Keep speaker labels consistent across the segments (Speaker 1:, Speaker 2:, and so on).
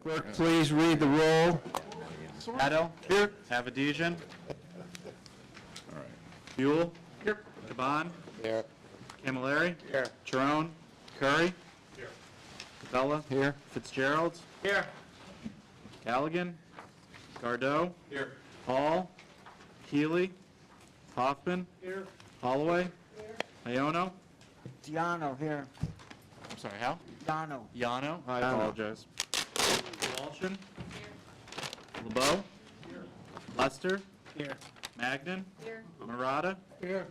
Speaker 1: Clerk, please read the roll.
Speaker 2: Addo. Here. Avedisian.
Speaker 3: All right.
Speaker 2: Buell. Here. Caban.
Speaker 1: Here.
Speaker 2: Camilleri.
Speaker 1: Here.
Speaker 2: Charone. Curry. Here. Bella.
Speaker 1: Here.
Speaker 2: Fitzgerald.
Speaker 1: Here.
Speaker 2: Callaghan. Gardeau.
Speaker 1: Here.
Speaker 2: Hall. Healy. Hoffman.
Speaker 1: Here.
Speaker 2: Holloway. Iono.
Speaker 4: Diano here.
Speaker 2: I'm sorry, how?
Speaker 4: Diano.
Speaker 2: Yano. I
Speaker 1: Yano.
Speaker 2: apologize. Walshin. LeBeau. Lester.
Speaker 4: Here.
Speaker 2: Magnan.
Speaker 4: Here.
Speaker 2: Murata.
Speaker 4: Here.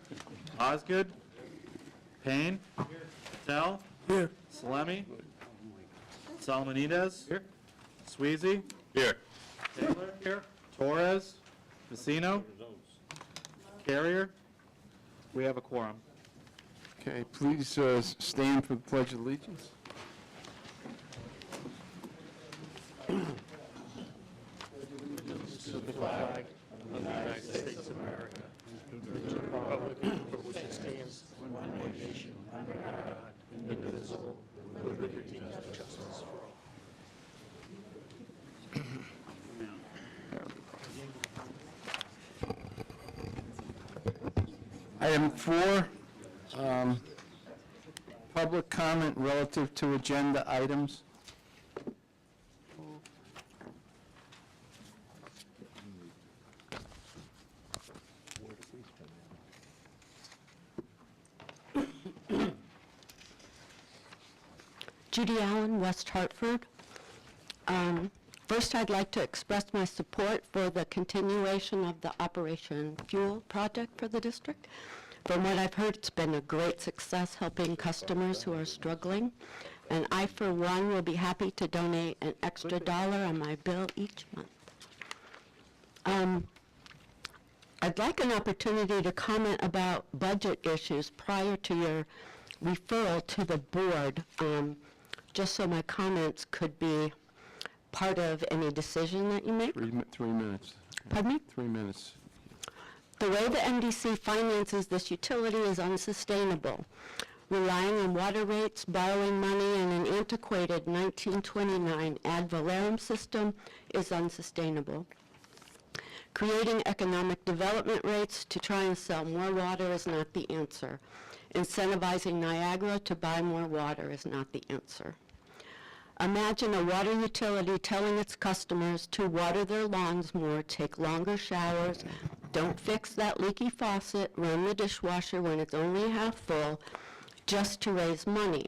Speaker 2: Osgood. Payne. Patel.
Speaker 4: Here.
Speaker 2: Salemi. Salmonides. Here. Sweezy.
Speaker 3: Here.
Speaker 2: Taylor. Here. Torres. Vecino. Carrier. We have a quorum.
Speaker 1: Okay, please stand for the Pledge of Allegiance. Item 4, public comment relative to agenda items.
Speaker 5: Judy Allen, West Hartford. First, I'd like to express my support for the continuation of the Operation Fuel project for the district. From what I've heard, it's been a great success helping customers who are struggling, and I, for one, will be happy to donate an extra $1 on my bill each month. I'd like an opportunity to comment about budget issues prior to your referral to the board, just so my comments could be part of any decision that you make.
Speaker 1: 3 minutes.
Speaker 5: Pardon me?
Speaker 1: 3 minutes.
Speaker 5: The way the MDC finances this utility is unsustainable. Relying on water rates, borrowing money, and an antiquated 1929 ad valorem system is unsustainable. Creating economic development rates to try and sell more water is not the answer. Incentivizing Niagara to buy more water is not the answer. Imagine a water utility telling its customers to water their lawns more, take longer showers, don't fix that leaky faucet, run the dishwasher when it's only half full, just to raise money.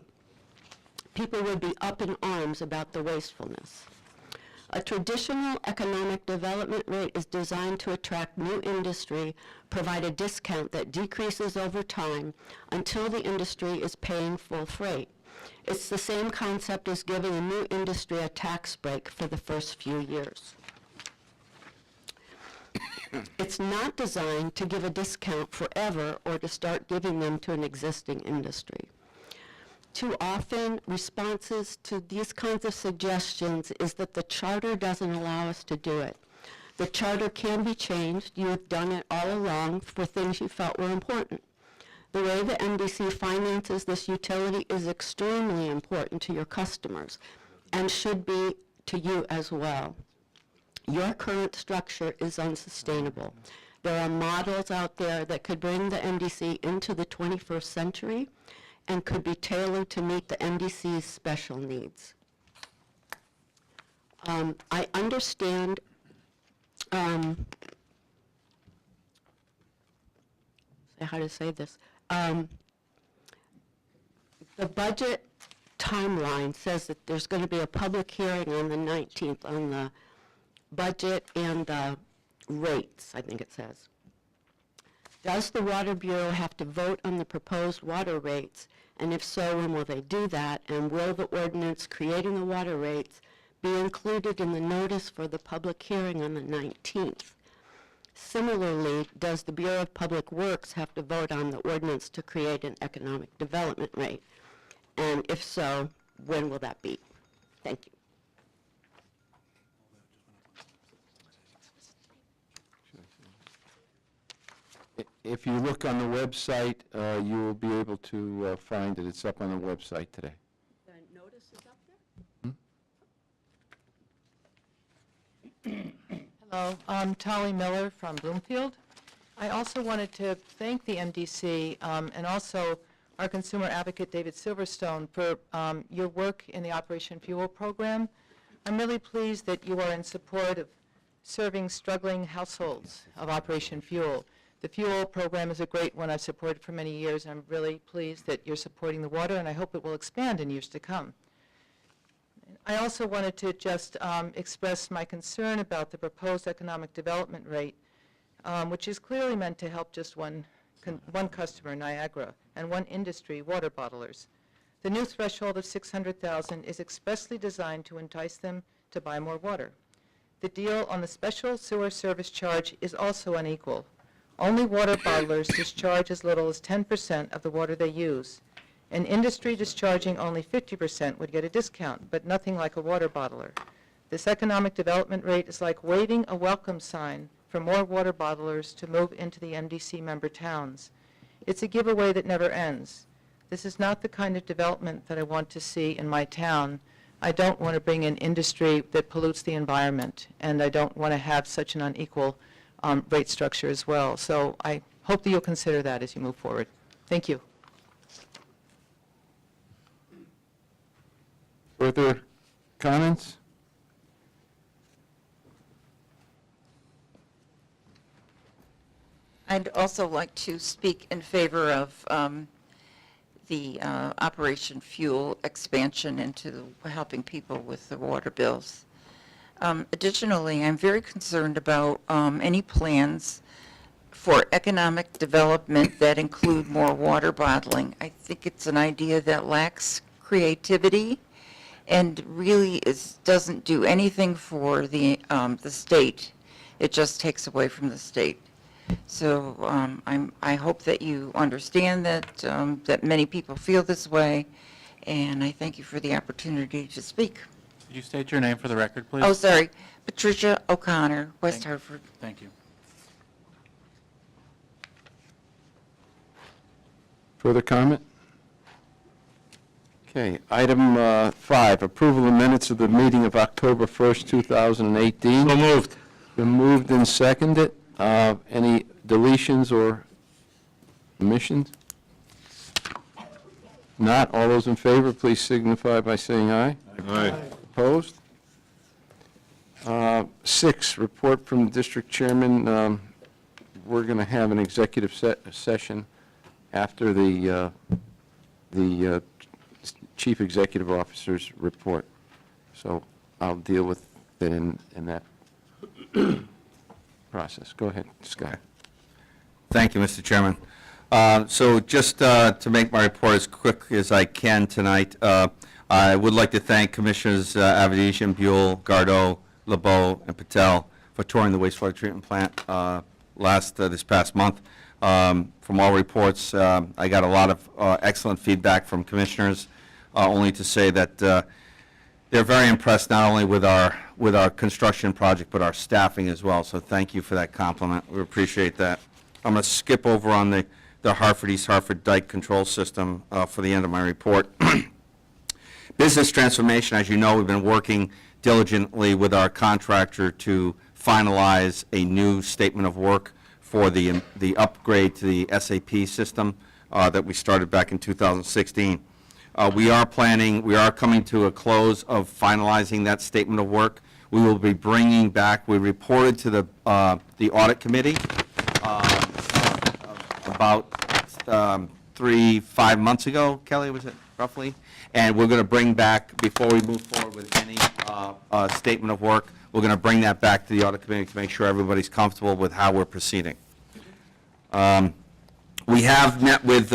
Speaker 5: People would be up in arms about the wastefulness. A traditional economic development rate is designed to attract new industry, provide a discount that decreases over time until the industry is paying full freight. It's the same concept as giving a new industry a tax break for the first few years. It's not designed to give a discount forever or to start giving them to an existing industry. Too often, responses to these kinds of suggestions is that the charter doesn't allow us to do it. The charter can be changed. You've done it all along for things you felt were important. The way the MDC finances this utility is extremely important to your customers and should be to you as well. Your current structure is unsustainable. There are models out there that could bring the MDC into the 21st century and could be tailored to meet the MDC's special needs. I understand how to say this. The budget timeline says that there's going to be a public hearing on the 19th on the budget and the rates, I think it says. Does the Water Bureau have to vote on the proposed water rates? And if so, when will they do that? And will the ordinance creating the water rates be included in the notice for the public hearing on the 19th? Similarly, does the Bureau of Public Works have to vote on the ordinance to create an economic development rate? And if so, when will that be? Thank you.
Speaker 1: If you look on the website, you will be able to find it. It's up on the website today.
Speaker 5: The notice is up there?
Speaker 6: Hello, I'm Tolly Miller from Bloomfield. I also wanted to thank the MDC and also our consumer advocate, David Silverstone, for your work in the Operation Fuel program. I'm really pleased that you are in support of serving struggling households of Operation Fuel. The fuel program is a great one I've supported for many years, and I'm really pleased that you're supporting the water, and I hope it will expand in years to come. I also wanted to just express my concern about the proposed economic development rate, which is clearly meant to help just one customer, Niagara, and one industry, water bottlers. The new threshold of $600,000 is expressly designed to entice them to buy more water. The deal on the special sewer service charge is also unequal. Only water bottlers discharge as little as 10% of the water they use. An industry discharging only 50% would get a discount, but nothing like a water bottler. This economic development rate is like waving a welcome sign for more water bottlers to move into the MDC member towns. It's a giveaway that never ends. This is not the kind of development that I want to see in my town. I don't want to bring in industry that pollutes the environment, and I don't want to have such an unequal rate structure as well. So I hope that you'll consider that as you move forward. Thank you.
Speaker 1: Further comments?
Speaker 7: I'd also like to speak in favor of the Operation Fuel expansion into helping people with the water bills. Additionally, I'm very concerned about any plans for economic development that include more water bottling. I think it's an idea that lacks creativity and really doesn't do anything for the state. It just takes away from the state. So I hope that you understand that many people feel this way, and I thank you for the opportunity to speak.
Speaker 2: Could you state your name for the record, please?
Speaker 7: Oh, sorry, Patricia O'Connor, West
Speaker 2: Thank-
Speaker 7: Hartford.
Speaker 2: Thank you.
Speaker 1: Further comment? Okay, item 5, approval of minutes of the meeting of October 1st, 2018.
Speaker 2: So moved.
Speaker 1: Been moved and seconded. Any deletions or omissions? Not. All those in favor, please signify by saying aye.
Speaker 3: Aye.
Speaker 1: Opposed? 6, report from the district chairman. We're going to have an executive session after the chief executive officer's report. So I'll deal with it in that process. Go ahead, Scott.
Speaker 8: Thank you, Mr. Chairman. So just to make my report as quick as I can tonight, I would like to thank Commissioners Avedisian, Buell, Gardeau, LeBeau, and Patel for touring the wastewater treatment plant this past month. From all reports, I got a lot of excellent feedback from commissioners, only to say that they're very impressed not only with our construction project, but our staffing as well. So thank you for that compliment. We appreciate that. I'm going to skip over on the Hartford East Hartford Dike Control System for the end of my report. Business transformation, as you know, we've been working diligently with our contractor to finalize a new statement of work for the upgrade to the SAP system that we started back in 2016. We are coming to a close of finalizing that statement of work. We will be bringing back, we reported to the audit committee about 5 months ago, Kelly, was it roughly? And we're going to bring back, before we move forward with any statement of work, we're going to bring that back to the audit committee to make sure everybody's comfortable with how we're proceeding. We have met with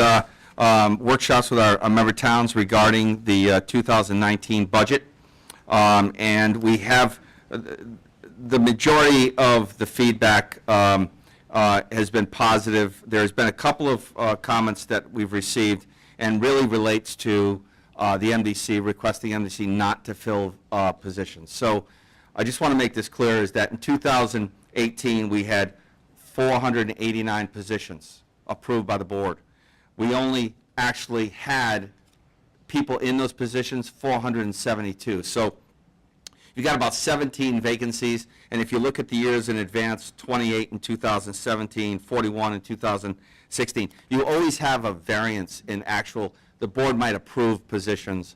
Speaker 8: workshops with our member towns regarding the 2019 budget, and we have the majority of the feedback has been positive. There's been a couple of comments that we've received, and really relates to the MDC, requesting MDC not to fill positions. So I just want to make this clear, is that in 2018, we had 489 positions approved by the board. We only actually had people in those positions, 472. So You've got about 17 vacancies, and if you look at the years in advance, 28 in 2017, 41 in 2016, you always have a variance in actual, the board might approve positions,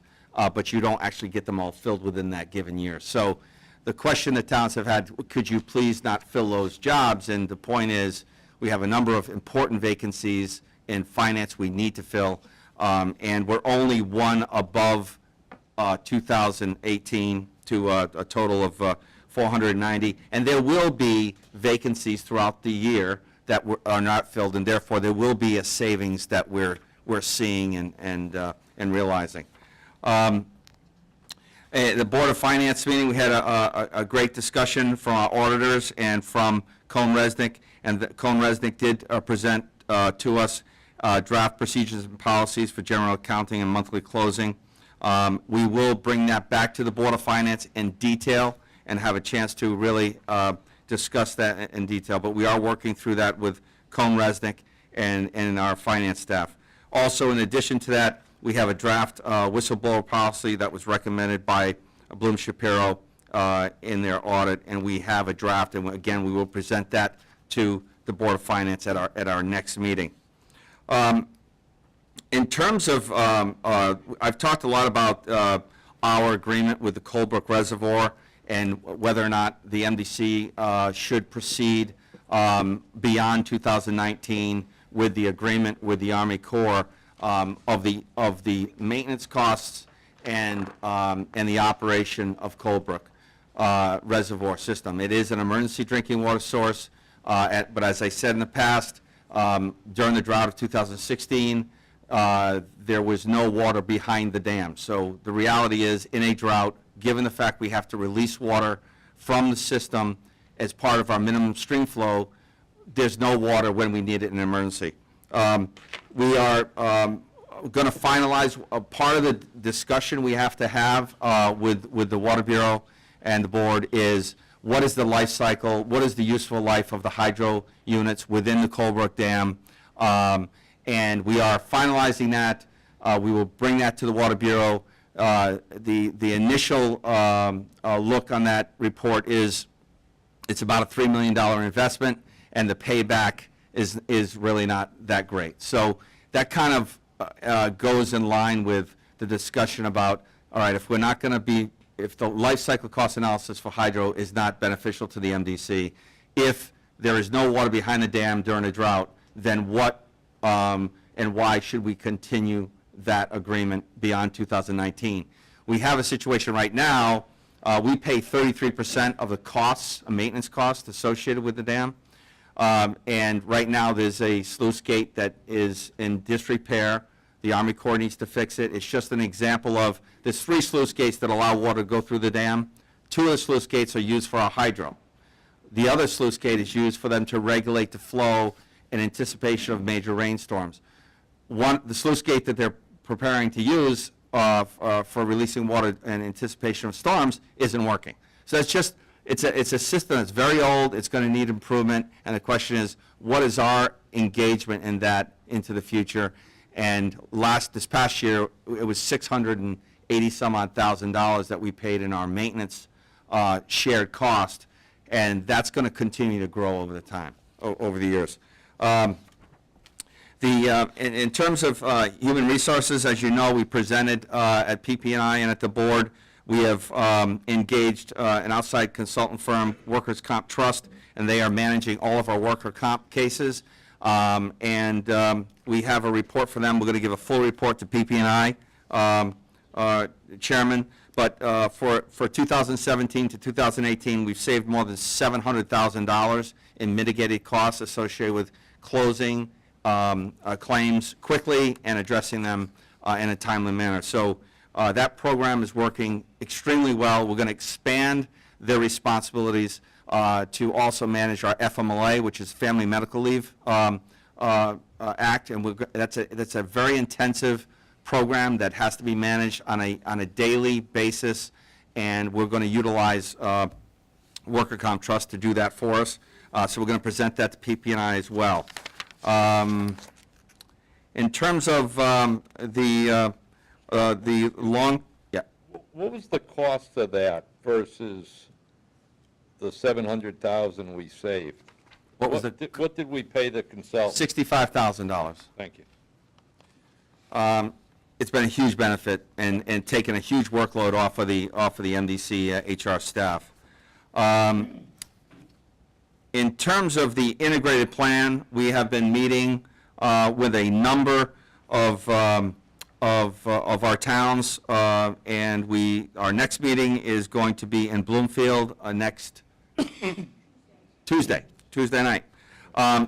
Speaker 8: but you don't actually get them all filled within that given year. So the question the towns have had, could you please not fill those jobs? And the point is, we have a number of important vacancies in finance we need to fill, and we're only one above 2018 to a total of 490. And there will be vacancies throughout the year that are not filled, and therefore there will be a savings that we're seeing and realizing. The Board of Finance meeting, we had a great discussion from our auditors and from Cohn-Resnick, and Cohn-Resnick did present to us draft procedures and policies for general accounting and monthly closing. We will bring that back to the Board of Finance in detail and have a chance to really discuss that in detail, but we are working through that with Cohn-Resnick and our finance staff. Also, in addition to that, we have a draft whistleblower policy that was recommended by Bloom Shapiro in their audit, and we have a draft, and again, we will present that to the Board of Finance at our next meeting. In terms of, I've talked a lot about our agreement with the Colebrook Reservoir and whether or not the MDC should proceed beyond 2019 with the agreement with the Army Corps of the maintenance costs and the operation of Colebrook Reservoir System. It is an emergency drinking water source, but as I said in the past, during the drought of 2016, there was no water behind the dam. So the reality is, in a drought, given the fact we have to release water from the system as part of our minimum stream flow, there's no water when we need it in an emergency. We are going to finalize a part of the discussion we have to have with the Water Bureau and the board is what is the life cycle, what is the useful life of the hydro units within the Colebrook Dam, and we are finalizing that. We will bring that to the Water Bureau. The initial look on that report is it's about a $3 million investment, and the payback is really not that great. So that kind of goes in line with the discussion about, all right, if we're not going to be, if the life cycle cost analysis for hydro is not beneficial to the MDC, if there is no water behind the dam during a drought, then what and why should we continue that agreement beyond 2019? We have a situation right now, we pay 33% of the costs, maintenance costs associated with the dam. And right now, there's a sluice gate that is in disrepair. The Army Corps needs to fix it. It's just an example of, there's 3 sluice gates that allow water to go through the dam. 2 of the sluice gates are used for our hydro. The other sluice gate is used for them to regulate the flow in anticipation of major rainstorms. The sluice gate that they're preparing to use for releasing water in anticipation of storms isn't working. So it's just, it's a system that's very old, it's going to need improvement, and the question is, what is our engagement in that into the future? And this past year, it was $680,000 that we paid in our maintenance shared cost, and that's going to continue to grow over the years. In terms of human resources, as you know, we presented at PPNI and at the board. We have engaged an outside consultant firm, Workers' Comp Trust, and they are managing all of our worker comp cases. We have a report for them. We're going to give a full report to PPNI, Chairman. But for 2017 to 2018, we've saved more than $700,000 in mitigated costs associated with closing claims quickly and addressing them in a timely manner. So that program is working extremely well. We're going to expand their responsibilities to also manage our FMLA, which is Family Medical Leave Act, and that's a very intensive program that has to be managed on a daily basis, and we're going to utilize Worker Comp Trust to do that for us. So we're going to present that to PPNI as well. In terms of the long, yeah.
Speaker 3: What was the cost of that versus the 700,000 we saved?
Speaker 8: What was the,
Speaker 3: What did we pay the consultant?
Speaker 8: $65,000.
Speaker 3: Thank you.
Speaker 8: It's been a huge benefit and taken a huge workload off of the MDC HR staff. In terms of the integrated plan, we have been meeting with a number of our towns, and our next meeting is going to be in Bloomfield next Tuesday night.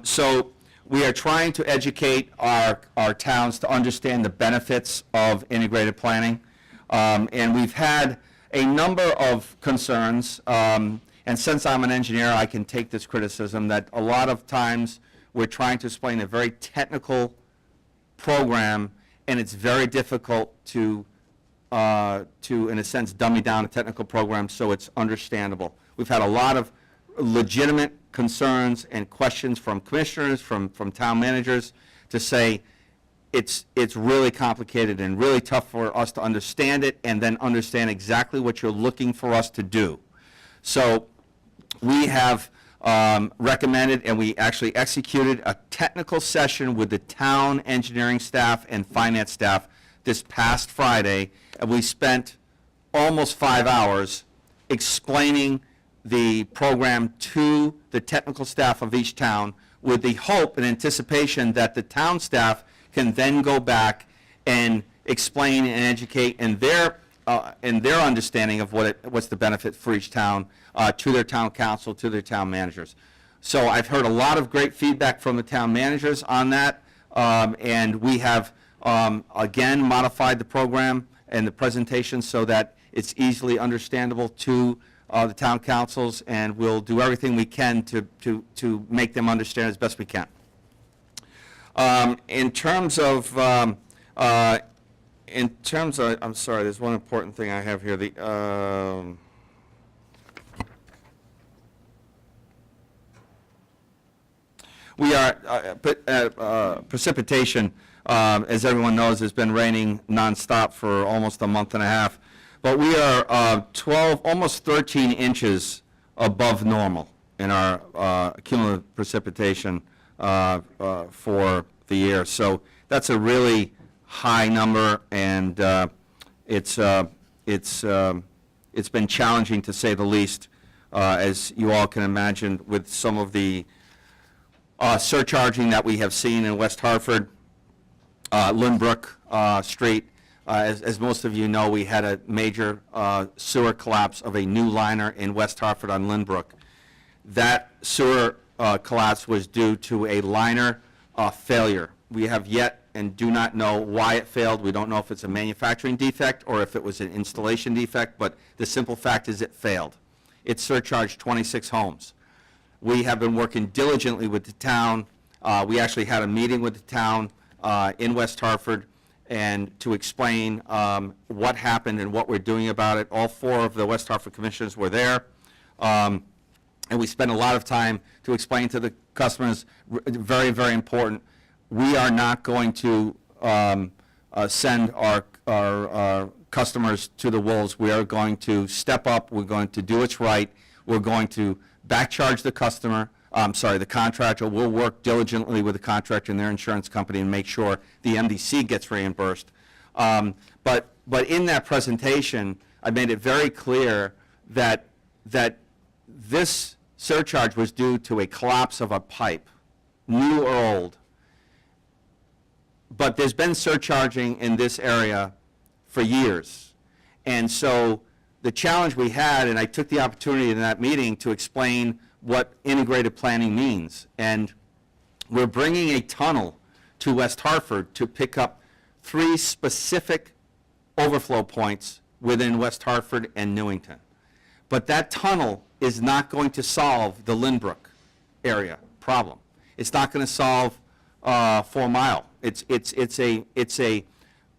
Speaker 8: So we are trying to educate our towns to understand the benefits of integrated planning. And we've had a number of concerns, and since I'm an engineer, I can take this criticism that a lot of times we're trying to explain a very technical program, and it's very difficult to, in a sense, dummy down a technical program so it's understandable. We've had a lot of legitimate concerns and questions from commissioners, from town managers, to say it's really complicated and really tough for us to understand it and then understand exactly what you're looking for us to do. So we have recommended, and we actually executed, a technical session with the town engineering staff and finance staff this past Friday, and we spent almost 5 hours explaining the program to the technical staff of each town, with the hope and anticipation that the town staff can then go back and explain and educate in their understanding of what's the benefit for each town, to their town council, to their town managers. So I've heard a lot of great feedback from the town managers on that, and we have, again, modified the program and the presentation so that it's easily understandable to the town councils, and we'll do everything we can to make them understand as best we can. In terms of, I'm sorry, there's one important thing I have here. Precipitation, as everyone knows, has been raining nonstop for almost a month and a half. But we are 12, almost 13 inches above normal in our cumulative precipitation for the year. So that's a really high number, and it's been challenging, to say the least, as you all can imagine, with some of the surcharging that we have seen in West Hartford, Lynbrook Street. As most of you know, we had a major sewer collapse of a new liner in West Hartford on Lynbrook. That sewer collapse was due to a liner failure. We have yet and do not know why it failed. We don't know if it's a manufacturing defect or if it was an installation defect, but the simple fact is it failed. It surcharged 26 homes. We have been working diligently with the town. We actually had a meeting with the town in West Hartford, and to explain what happened and what we're doing about it. All 4 of the West Hartford commissioners were there, and we spent a lot of time to explain to the customers, very, very important, we are not going to send our customers to the wolves. We are going to step up. We're going to do what's right. We're going to back charge the customer. The contractor. We'll work diligently with the contractor and their insurance company and make sure the MDC gets reimbursed. But in that presentation, I made it very clear that this surcharge was due to a collapse of a pipe, new or old. But there's been surcharging in this area for years. And so the challenge we had, and I took the opportunity in that meeting to explain what integrated planning means. And we're bringing a tunnel to West Hartford to pick up 3 specific overflow points within West Hartford and Newington. But that tunnel is not going to solve the Lynbrook area problem. It's not going to solve 4 Mile. It's a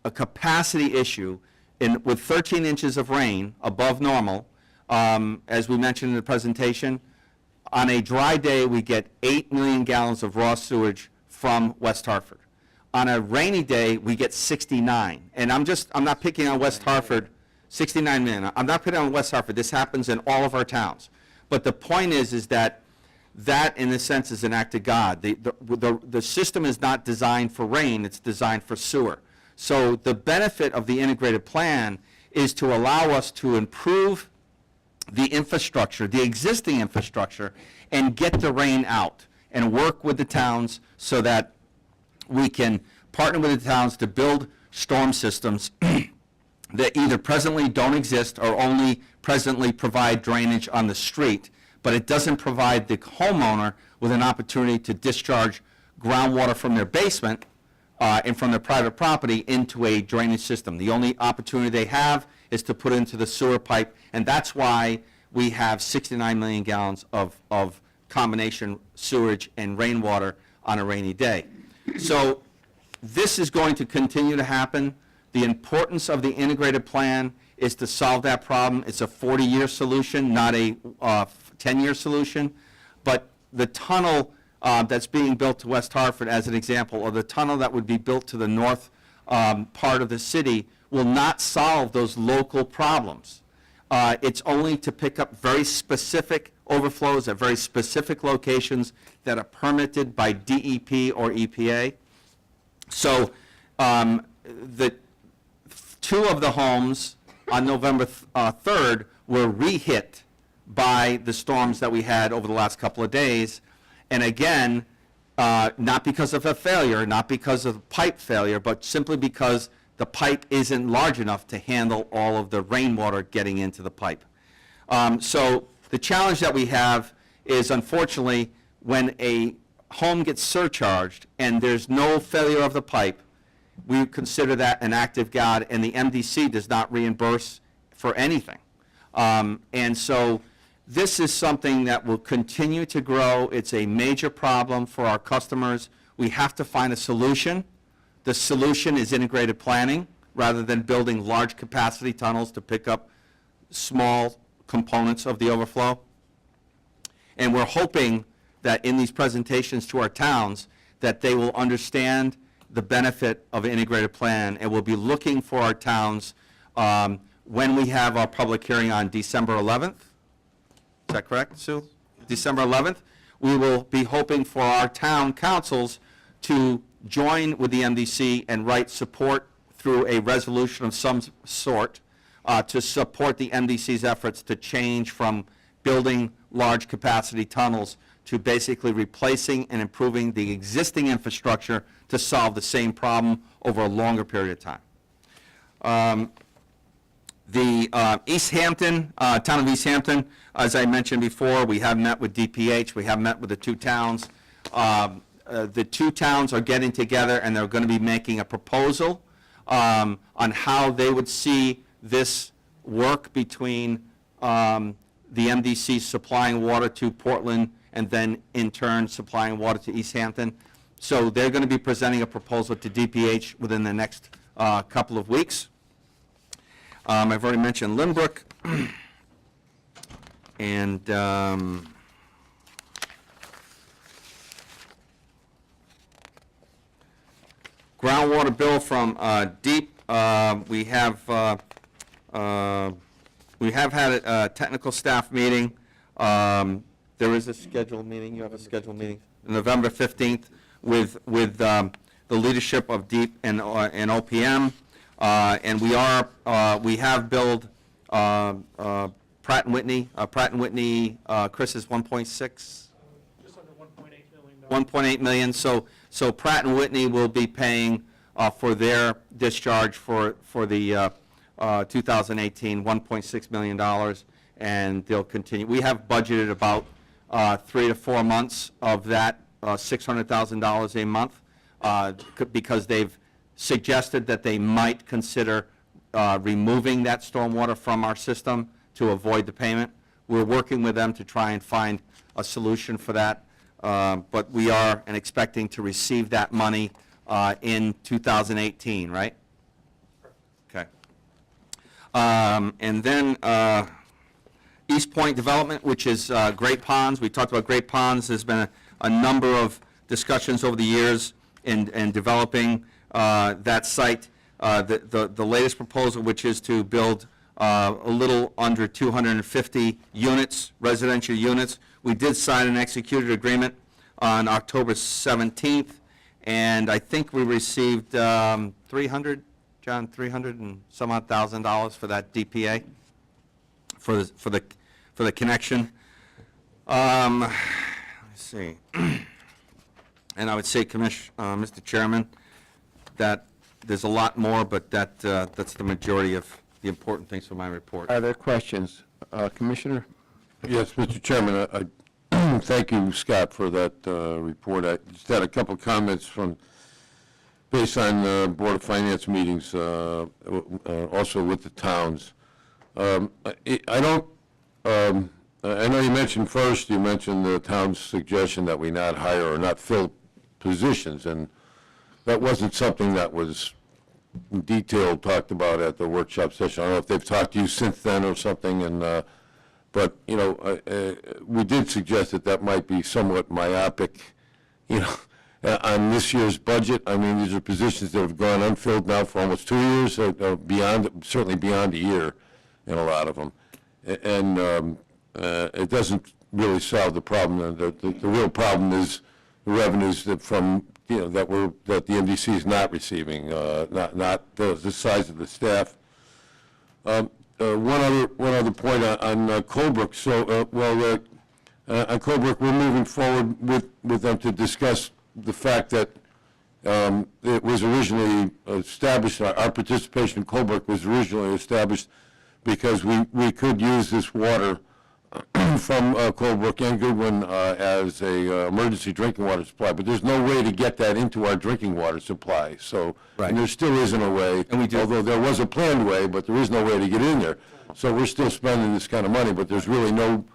Speaker 8: capacity issue. With 13 inches of rain above normal, as we mentioned in the presentation, on a dry day, we get 8 million gallons of raw sewage from West Hartford. On a rainy day, we get 69. And I'm not picking on West Hartford. $69 million. I'm not putting it on West Hartford. This happens in all of our towns. But the point is that in a sense, is an act of God. The system is not designed for rain, it's designed for sewer. So the benefit of the integrated plan is to allow us to improve the infrastructure, the existing infrastructure, and get the rain out, and work with the towns so that we can partner with the towns to build storm systems that either presently don't exist or only presently provide drainage on the street, but it doesn't provide the homeowner with an opportunity to discharge groundwater from their basement and from their private property into a drainage system. The only opportunity they have is to put into the sewer pipe, and that's why we have 69 million gallons of combination sewage and rainwater on a rainy day. So this is going to continue to happen. The importance of the integrated plan is to solve that problem. It's a 40-year solution, not a 10-year solution. But the tunnel that's being built to West Hartford, as an example, or the tunnel that would be built to the north part of the city, will not solve those local problems. It's only to pick up very specific overflows at very specific locations that are permitted by DEP or EPA. So the two of the homes on November 3rd were re-hit by the storms that we had over the last couple of days. And again, not because of a failure, not because of pipe failure, but simply because the pipe isn't large enough to handle all of the rainwater getting into the pipe. So the challenge that we have is, unfortunately, when a home gets surcharged and there's no failure of the pipe, we consider that an act of God, and the MDC does not reimburse for anything. And so this is something that will continue to grow. It's a major problem for our customers. We have to find a solution. The solution is integrated planning, rather than building large capacity tunnels to pick up small components of the overflow. And we're hoping that in these presentations to our towns, that they will understand the benefit of an integrated plan, and we'll be looking for our towns when we have our public hearing on December 11th. Is that correct, Sue? December 11th. We will be hoping for our town councils to join with the MDC and write support through a resolution of some sort to support the MDC's efforts to change from building large capacity tunnels to basically replacing and improving the existing infrastructure to solve the same problem over a longer period of time. The East Hampton, town of East Hampton, as I mentioned before, we have met with DPH, we have met with the two towns. The two towns are getting together, and they're going to be making a proposal on how they would see this work between the MDC supplying water to Portland and then in turn supplying water to East Hampton. So they're going to be presenting a proposal to DPH within the next couple of weeks. I've already mentioned Lynbrook. And groundwater bill from Deep. We have had a technical staff meeting. There is a scheduled meeting. You have a scheduled meeting November 15th with the leadership of Deep and OPM. And we have billed Pratt & Whitney. Pratt & Whitney, Chris, is 1.6? Just under $1.8 million. So Pratt & Whitney will be paying for their discharge for the 2018, $1.6 million, and they'll continue. We have budgeted about 3 to 4 months of that, $600,000 a month, because they've suggested that they might consider removing that stormwater from our system to avoid the payment. We're working with them to try and find a solution for that, but we are expecting to receive that money in 2018, right? Okay. And then East Point Development, which is Great Ponds. We talked about Great Ponds. There's been a number of discussions over the years in developing that site. The latest proposal, which is to build a little under 250 units, residential units. We did sign an executed agreement on October 17th, and I think we received 300, John, 300 and some odd $1,000 for that DPA, for the connection. Let's see. And I would say, Mr. Chairman, that there's a lot more, but that's the majority of the important things for my report.
Speaker 1: Are there questions? Commissioner?
Speaker 9: Yes, Mr. Chairman, I thank you, Scott, for that report. I just had a couple of comments based on Board of Finance meetings, also with the towns. I know you mentioned the town's suggestion that we not hire or not fill positions, and that wasn't something that was in detail talked about at the workshop session. I don't know if they've talked to you since then or something, but, we did suggest that might be somewhat myopic, on this year's budget. I mean, these are positions that have gone unfilled now for almost 2 years, certainly beyond a year in a lot of them. And it doesn't really solve the problem. The real problem is the revenues that the MDC is not receiving, not the size of the staff. One other point on Colebrook. On Colebrook, we're moving forward with them to discuss the fact that it was originally established, our participation in Colebrook was originally established because we could use this water from Colebrook and Goodwin as a emergency drinking water supply, but there's no way to get that into our drinking water supply. So,
Speaker 8: Right.
Speaker 9: and there still isn't a way,
Speaker 8: And we do-
Speaker 9: although there was a planned way, but there is no way to get in there. So we're still spending this kind of money, but there's really no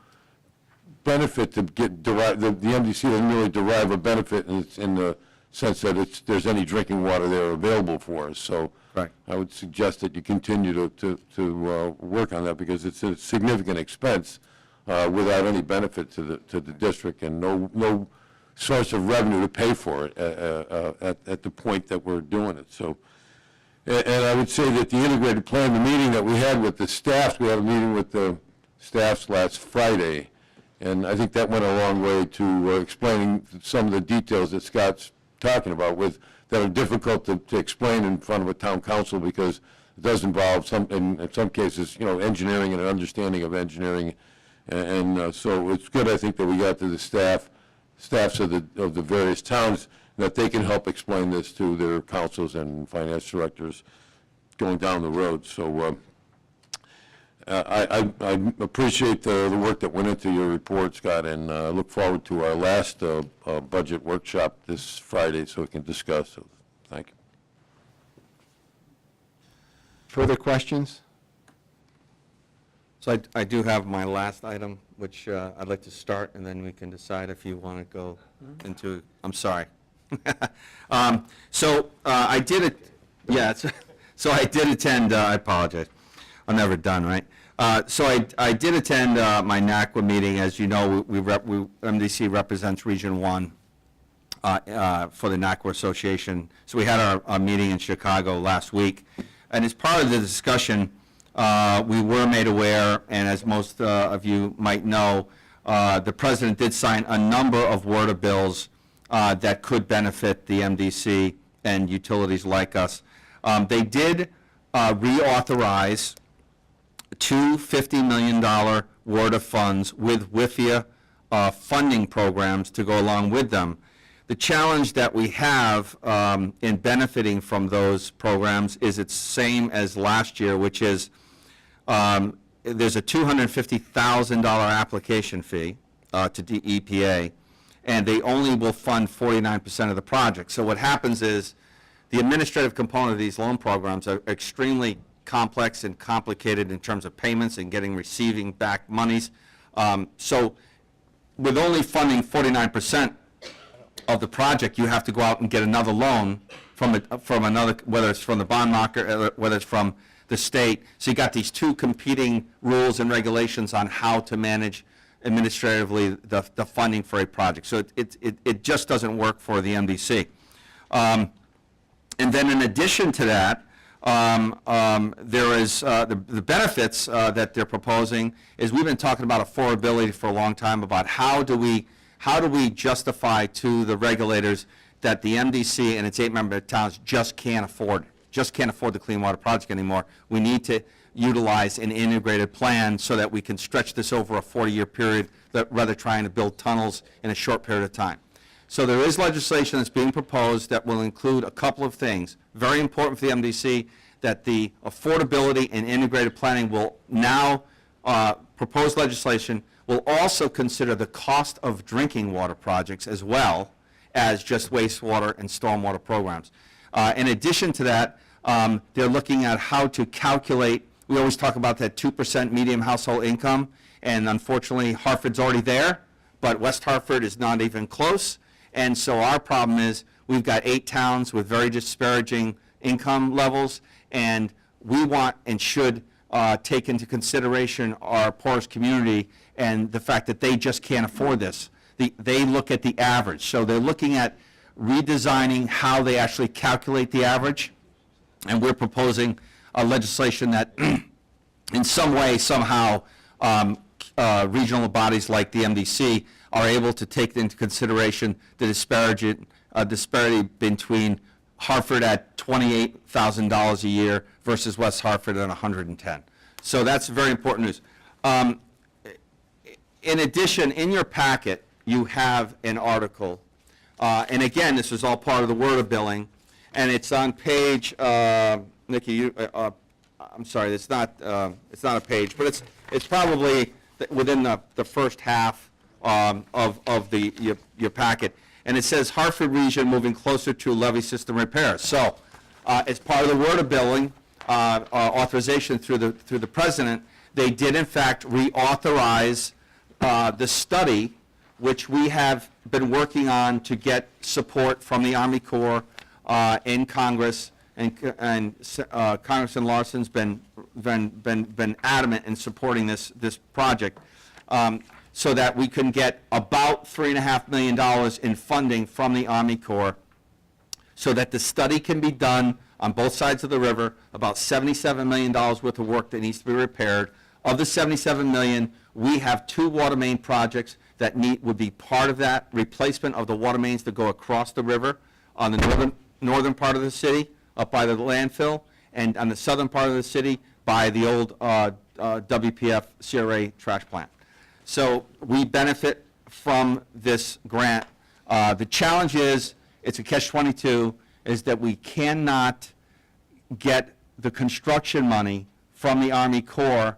Speaker 9: benefit to the MDC doesn't really derive a benefit in the sense that there's any drinking water there available for us. So
Speaker 8: Right.
Speaker 9: I would suggest that you continue to work on that, because it's a significant expense without any benefit to the district, and no source of revenue to pay for it at the point that we're doing it. So, and I would say that the integrated plan, the meeting that we had with the staffs, we had a meeting with the staffs last Friday, and I think that went a long way to explaining some of the details that Scott's talking about that are difficult to explain in front of a town council, because it does involve in some cases, engineering and an understanding of engineering. And so it's good, I think, that we got to the staffs of the various towns, that they can help explain this to their councils and finance directors going down the road. So I appreciate the work that went into your report, Scott, and look forward to our last budget workshop this Friday so we can discuss. So, thank you.
Speaker 1: Further questions?
Speaker 8: So I do have my last item, which I'd like to start, and then we can decide if you want to go into, I'm sorry. So I did it, yeah, so I did attend, I apologize, I'm never done, right? So I did attend my NACWA meeting. As you know, MDC represents Region 1 for the NACWA Association. So we had our meeting in Chicago last week, and as part of the discussion, we were made aware, and as most of you might know, the President did sign a number of WRDA bills that could benefit the MDC and utilities like us. They did reauthorize two $50 million WRDA funds with WIFIA funding programs to go along with them. The challenge that we have in benefiting from those programs is it's same as last year, which is there's a $250,000 application fee to the EPA, and they only will fund 49% of the project. So what happens is the administrative component of these loan programs are extremely complex and complicated in terms of payments and receiving back monies. So with only funding 49% of the project, you have to go out and get another loan from another, whether it's from the bond market, or whether it's from the state. So you got these two competing rules and regulations on how to manage administratively the funding for a project. So it just doesn't work for the MDC. And then in addition to that, There is, the benefits that they're proposing is, we've been talking about affordability for a long time, about how do we justify to the regulators that the MDC and its 8-member towns just can't afford the Clean Water Project anymore. We need to utilize an integrated plan so that we can stretch this over a 40-year period, rather trying to build tunnels in a short period of time. So there is legislation that's being proposed that will include a couple of things. Very important for the MDC, that the affordability and integrated planning will now, proposed legislation will also consider the cost of drinking water projects as well as just wastewater and stormwater programs. In addition to that, they're looking at how to calculate, we always talk about that 2% median household income, and unfortunately Hartford's already there, but West Hartford is not even close. And so our problem is, we've got 8 towns with very disparaging income levels, and we want and should take into consideration our poorest community and the fact that they just can't afford this. They look at the average. So they're looking at redesigning how they actually calculate the average, and we're proposing legislation that in some way, somehow, regional bodies like the MDC are able to take into consideration the disparity between Hartford at $28,000 a year versus West Hartford at $110,000. So that's very important news. In addition, in your packet, you have an article, and again, this is all part of the Word of Billing, and it's on page, Nikki, I'm sorry, it's not a page, but it's probably within the first half of your packet, and it says Hartford Region moving closer to levee system repair. So, as part of the Word of Billing authorization through the President, they did in fact reauthorize the study, which we have been working on to get support from the Army Corps in Congress, and Congressman Larson's been adamant in supporting this project, so that we can get about $3.5 million in funding from the Army Corps, so that the study can be done on both sides of the river, about $77 million worth of work that needs to be repaired. Of the $77 million, we have 2 water main projects that would be part of that replacement of the water mains that go across the river on the northern part of the city, up by the landfill, and on the southern part of the city by the old WPF CRA trash plant. So we benefit from this grant. The challenge is, it's a catch-22, is that we cannot get the construction money from the Army Corps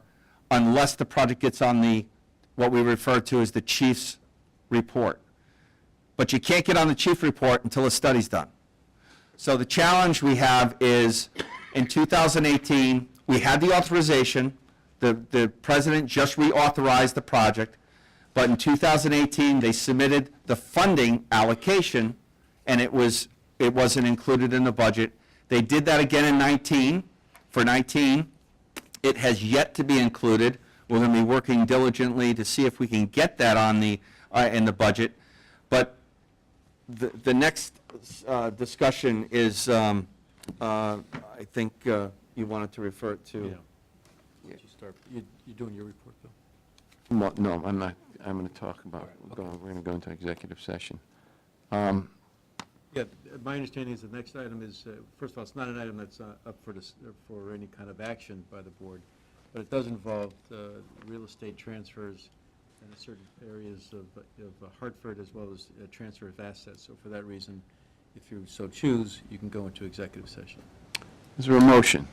Speaker 8: unless the project gets on what we refer to as the chief's report. But you can't get on the chief report until a study's done. So the challenge we have is, in 2018, we had the authorization. The President just reauthorized the project, but in 2018, they submitted the funding allocation, and it wasn't included in the budget. They did that again in 19. For 19, it has yet to be included. We're going to be working diligently to see if we can get that on in the budget. But the next discussion is, I think you wanted to refer to.
Speaker 2: You doing your report, Bill?
Speaker 1: Well, no, I'm not. I'm going to talk about, we're going to go into executive session.
Speaker 10: Yeah, my understanding is the next item is, first of all, it's not an item that's up for any kind of action by the board, but it does involve real estate transfers in certain areas of Hartford, as well as transfer of assets. So for that reason, if you so choose, you can go into executive session.
Speaker 1: Is there a motion?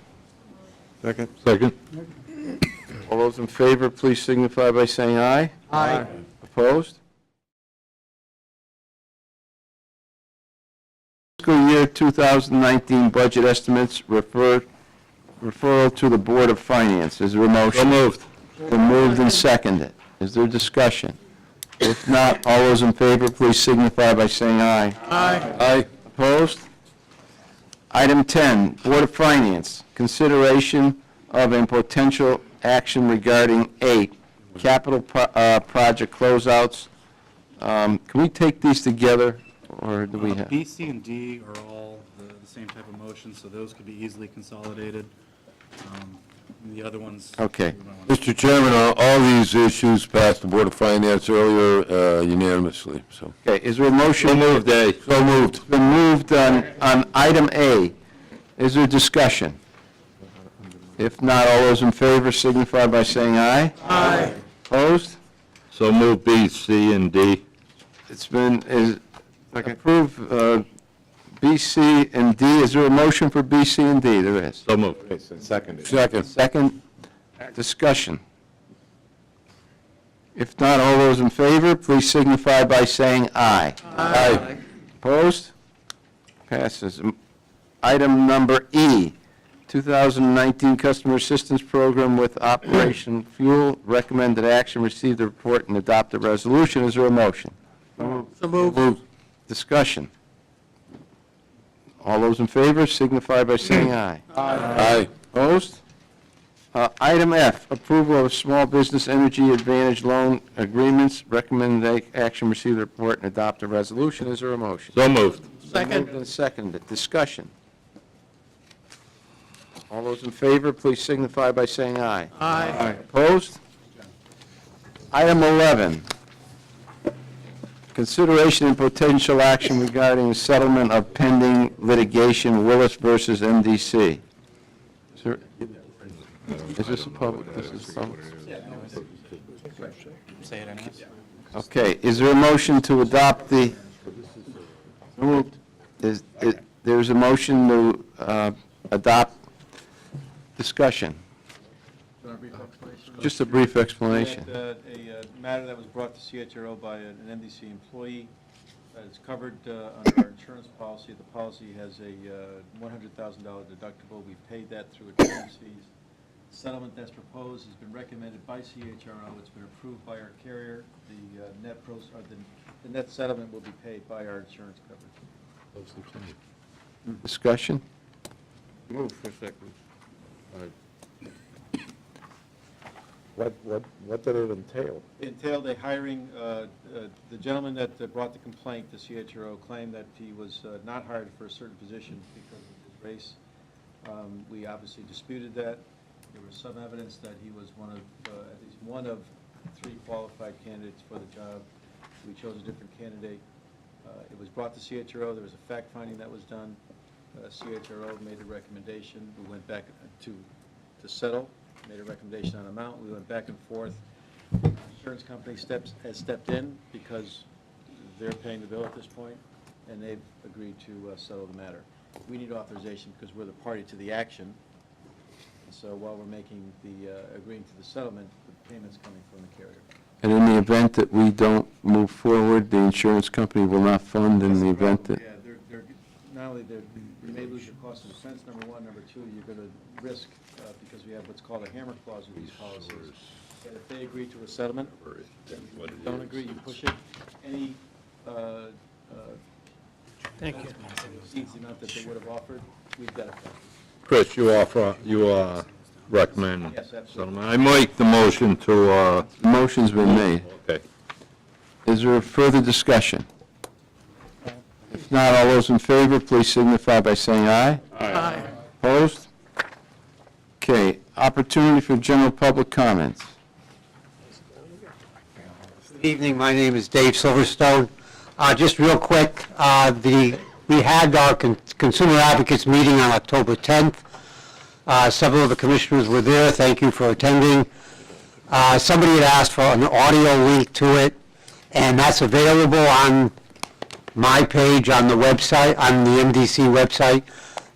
Speaker 9: Second.
Speaker 1: All those in favor, please signify by saying aye.
Speaker 4: Aye.
Speaker 1: Opposed? Fiscal year 2019 budget estimates referral to the Board of Finance. Is there a motion? So moved. Been moved and seconded. Is there discussion? If not, all those in favor, please signify by saying aye.
Speaker 4: Aye.
Speaker 1: Aye. Opposed? Item 10, Board of Finance, consideration of a potential action regarding 8, capital project closeouts. Can we take these together? or do we have?
Speaker 11: B, C, and D are all the same type of motion, so those could be easily consolidated. The other ones.
Speaker 1: Okay.
Speaker 11: we might wanna-
Speaker 9: Mr. Chairman, all these issues passed the Board of Finance earlier unanimously, so.
Speaker 1: Okay, is there a motion?
Speaker 3: So moved, A.
Speaker 9: So moved.
Speaker 1: It's been moved on item A. Is there discussion? If not, all those in favor signify by saying aye. Aye. Opposed?
Speaker 3: So moved, B, C, and D.
Speaker 1: It's been, approved, B, C, and D. Is there a motion for B, C, and D? There is.
Speaker 3: So moved.
Speaker 9: Second.
Speaker 1: Second, discussion. If not, all those in favor, please signify by saying aye. Aye. Opposed? Passes. Item number E, 2019 Customer Assistance Program with Operation Fuel. Recommended action, receive the report and adopt the resolution. Is there a motion?
Speaker 9: So moved.
Speaker 1: Discussion. All those in favor signify by saying aye.
Speaker 9: Aye.
Speaker 1: Opposed? Item F, approval of small business energy advantage loan agreements. Recommended action, receive the report and adopt a resolution. Is there a motion?
Speaker 3: So moved.
Speaker 1: Moved and seconded. Discussion. All those in favor, please signify by saying aye. Aye. Opposed? Item 11, consideration and potential action regarding settlement of pending litigation, Willis versus MDC. Is this a public? This is public.
Speaker 11: Say it anyways.
Speaker 1: Okay, is there a motion to adopt the? Moved. There's a motion to adopt. Discussion. Just a brief explanation.
Speaker 10: We had, a matter that was brought to CHRO by an MDC employee that is covered under our insurance policy. The policy has a $100,000 deductible. We've paid that through attorney's fees. The settlement that's proposed has been recommended by CHRO. It's been approved by our carrier. The net settlement will be paid by our insurance coverage.
Speaker 1: Discussion?
Speaker 3: Move for a second.
Speaker 9: What did it entail?
Speaker 10: It entailed a hiring, the gentleman that brought the complaint to CHRO claimed that he was not hired for a certain position because of his race. We obviously disputed that. There was some evidence that he was at least one of 3 qualified candidates for the job. We chose a different candidate. It was brought to CHRO. There was a fact-finding that was done. CHRO made a recommendation. We went back to settle, made a recommendation on amount. We went back and forth. The insurance company has stepped in because they're paying the bill at this point, and they've agreed to settle the matter. We need authorization because we're the party to the action. And so while we're making agreeing to the settlement, the payment's coming from the carrier.
Speaker 1: And in the event that we don't move forward, the insurance company will not fund in the event that?
Speaker 10: Yeah, they're not only, you may lose your cost of defense, number one. Number two, you're going to risk, because we have what's called a hammer clause with these policies, that if they agree to a settlement, don't agree, you push it, any exceeds the amount that they would have offered, we've got to pay.
Speaker 3: Chris, you recommend
Speaker 10: Yes, absolutely.
Speaker 3: settlement. I make the motion to,
Speaker 1: Motion's been made.
Speaker 3: okay.
Speaker 1: Is there further discussion? If not, all those in favor, please signify by saying aye. Aye. Opposed? Okay, opportunity for general public comments.
Speaker 12: Good evening, my name is Dave Silverstone. Just real quick, we had our Consumer Advocates meeting on October 10th. Several of the commissioners were there. Thank you for attending. Somebody had asked for an audio link to it, and that's available on my page on the website, on the MDC website.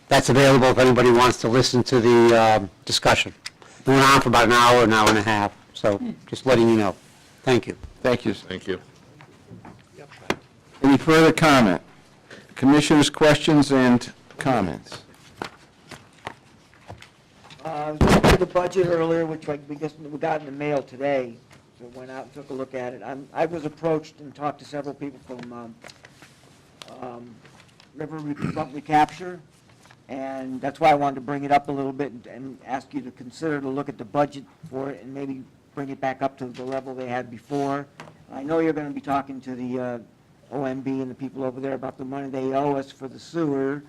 Speaker 12: That's available if anybody wants to listen to the discussion. It went on for about an hour and a half, so just letting you know. Thank you.
Speaker 1: Thank you.
Speaker 3: Thank you.
Speaker 1: Any further comment? Commissioners' questions and comments?
Speaker 4: I was looking through the budget earlier, which we got in the mail today, so went out and took a look at it. I was approached and talked to several people from Riverfront Recapture, and that's why I wanted to bring it up a little bit and ask you to consider to look at the budget for it and maybe bring it back up to the level they had before. I know you're going to be talking to the OMB and the people over there about the money they owe us for the sewer,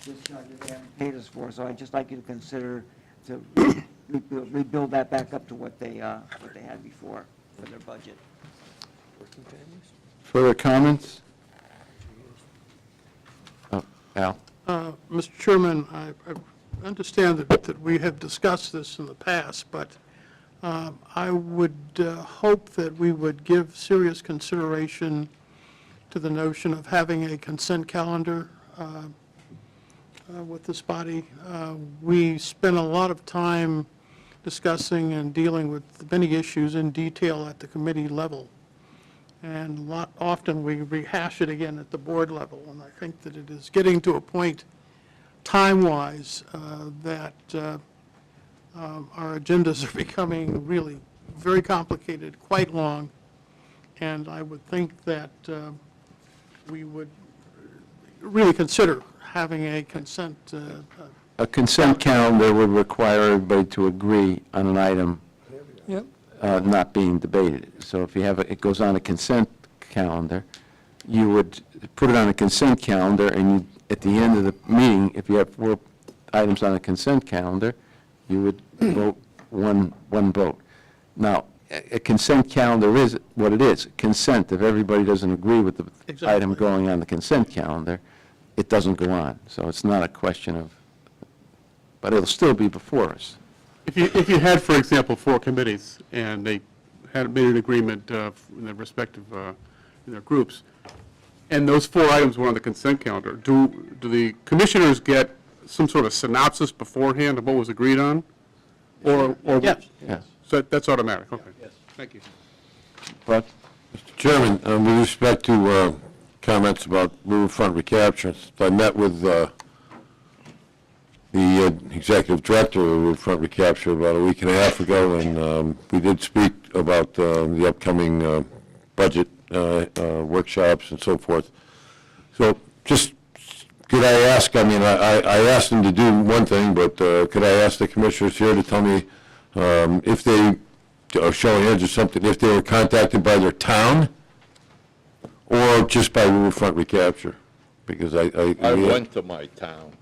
Speaker 4: discharge that they haven't paid us for. So I'd just like you to consider to rebuild that back up to what they had before for their budget.
Speaker 1: Further comments? Oh, Al?
Speaker 13: Mr. Chairman, I understand that we have discussed this in the past, but I would hope that we would give serious consideration to the notion of having a consent calendar with this body. We spent a lot of time discussing and dealing with many issues in detail at the committee level, and often we rehash it again at the board level, and I think that it is getting to a point time-wise that our agendas are becoming really very complicated, quite long, and I would think that we would really consider having a consent.
Speaker 1: A consent calendar would require everybody to agree on an item
Speaker 13: Yep.
Speaker 1: not being debated. So if you have, it goes on a consent calendar, you would put it on a consent calendar, and you, at the end of the meeting, if you have 4 items on a consent calendar, you would vote one vote. Now, a consent calendar is what it is, consent. If everybody doesn't agree with the item
Speaker 13: Exactly.
Speaker 1: going on the consent calendar, it doesn't go on. So it's not a question of, but it'll still be before us.
Speaker 13: If you had, for example, 4 committees, and they had made an agreement in their respective, in their groups, and those 4 items were on the consent calendar, do the commissioners get some sort of synopsis beforehand of what was agreed on? Or?
Speaker 1: Yes. Yes.
Speaker 13: So that's automatic, okay. Yes. Thank you.
Speaker 1: But
Speaker 9: Mr. Chairman, with respect to comments about riverfront recapture, I met with the executive director of riverfront recapture about a week and a half ago, and we did speak about the upcoming budget workshops and so forth. So just, could I ask, I mean, I asked them to do one thing, but could I ask the commissioners here to tell me if they are showing hands or something, if they were contacted by their town or just by riverfront recapture? Because
Speaker 3: I went to my town.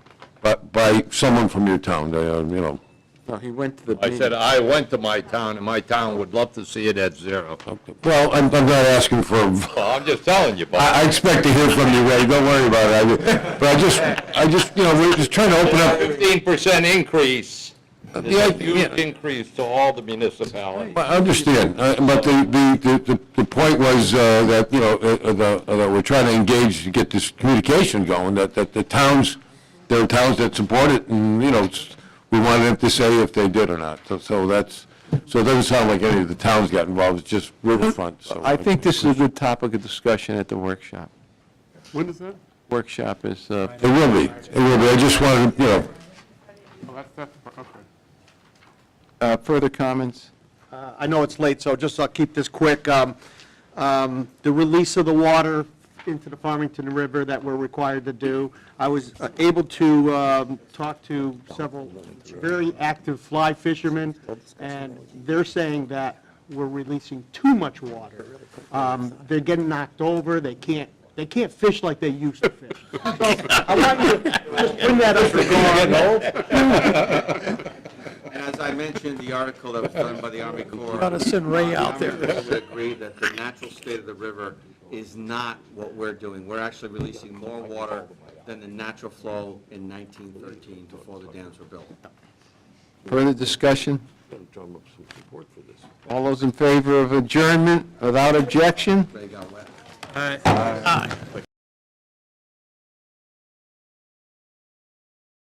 Speaker 9: by someone from your town, you know.
Speaker 1: no, he went to the
Speaker 3: I
Speaker 1: meeting.
Speaker 3: said, I went to my town, and my town would love to see it at 0.
Speaker 9: Well, I'm not asking for,
Speaker 3: Well, I'm just telling you, Bob.
Speaker 9: I expect to hear from you, Ray, don't worry about it. But I just, you know, we're just trying to open up.
Speaker 3: 15% increase. It's
Speaker 9: Yeah,
Speaker 3: a huge
Speaker 9: yeah.
Speaker 3: increase to all the municipalities.
Speaker 9: I understand, but the point was that, you know, that we're trying to engage to get this communication going, that the towns, there are towns that support it, and, you know, we wanted them to say if they did or not. So that's, so it doesn't sound like any of the towns got involved, it's just riverfront, so.
Speaker 1: I think this is a good topic of discussion at the workshop.
Speaker 13: When is that?
Speaker 1: Workshop is,
Speaker 9: It will be, I just wanted, you know,
Speaker 13: Oh, that's, okay.
Speaker 1: further comments?
Speaker 14: I know it's late, so just I'll keep this quick. The release of the water into the Farmington River that we're required to do, I was able to talk to several very active fly fishermen, and they're saying that we're releasing too much water. They're getting knocked over, they can't fish like they used to fish. So I want you to just bring that up to guard.
Speaker 8: And as I mentioned, the article that was done by the Army Corps.
Speaker 13: Gotta send Ray out there.
Speaker 8: The Army Corps would agree that the natural state of the river is not what we're doing. We're actually releasing more water than the natural flow in 1913 before the dams were built.
Speaker 1: Further discussion? All those in favor of adjournment without objection?
Speaker 8: They got wet.
Speaker 13: Aye.